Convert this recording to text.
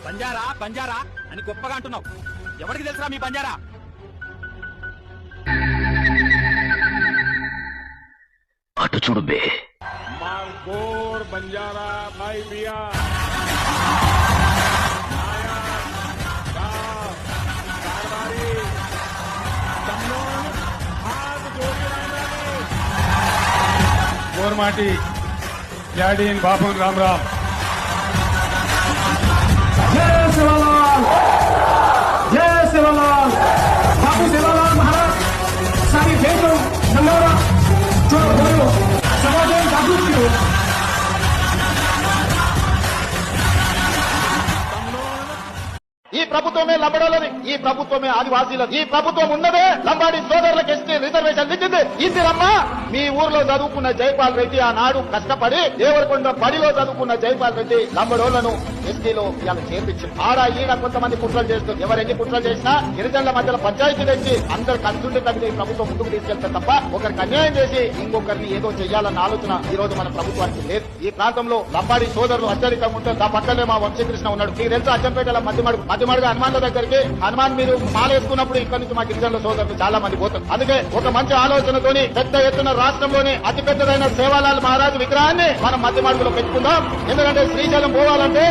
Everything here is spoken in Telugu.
బంజారా బంజారా అని గొప్పగా అంటున్నావు. ఎవరికి తెలుసా మీ బంజారా? అటు చూడు బే. मारगोर बंजारा भाई बिया गोरमाटी जाडीन बापन राम राम जय सेवालाल, जय सेवालाल, बापू सेवालाल महाराज सारी देशों नंगोरा जो बोलो समाजों जागरूक की हो. ఈ ప్రభుత్వమే లంబడోళ్ళది, ఈ ప్రభుత్వమే ఆదివాసీలది, ఈ ప్రభుత్వం ఉన్నదే లంబాడి సోదరులకు ఎస్టీ రిజర్వేషన్ ఇచ్చింది. ఇందిరమ్మ మీ ఊర్లో చదువుకున్న జైపాల్ రెడ్డి ఆనాడు కష్టపడి దేవరకొండ బడిలో చదువుకున్న జైపాల్ రెడ్డి లంబడోళ్లను ఎస్టీలో ఇలా చేర్పించింది. ఆడ ఈడ కొంతమంది కుట్రలు చేస్తుంది. ఎవరెన్ని కుట్రలు చేసినా గిరిజనుల మధ్యలో పంచాయతీ తెచ్చి అందరికి అంతుండే తగ్గితే ఈ ప్రభుత్వం ముందుకు తీసుకెళ్తారు తప్ప ఒకరికి అన్యాయం చేసి ఇంకొకరిని ఏదో చెయ్యాలన్న ఆలోచన ఈ రోజు మన ప్రభుత్వానికి లేదు. ఈ ప్రాంతంలో లంబాడి సోదరులు అత్యధికంగా ఉంటే దా పక్కనే మా వంశీకృష్ణ ఉన్నాడు. మీకు తెలుసు అచ్చంపేటలో మధ్యమడుగు హనుమాన్ల దగ్గరికి హనుమాన్ మీరు మాలేసుకున్నప్పుడు ఇక్కడ నుంచి మా గిరిజనుల సోదరులు చాలా మంది పోతారు. అందుకే ఒక మంచి ఆలోచనతోని పెద్ద ఎత్తున రాష్ట్రంలోని అతి పెద్దదైన సేవాలాల్ మహారాజు విగ్రహాన్ని మనం మధ్యమడుగులో పెట్టుకుందాం. ఎందుకంటే శ్రీశైలం పోవాలంటే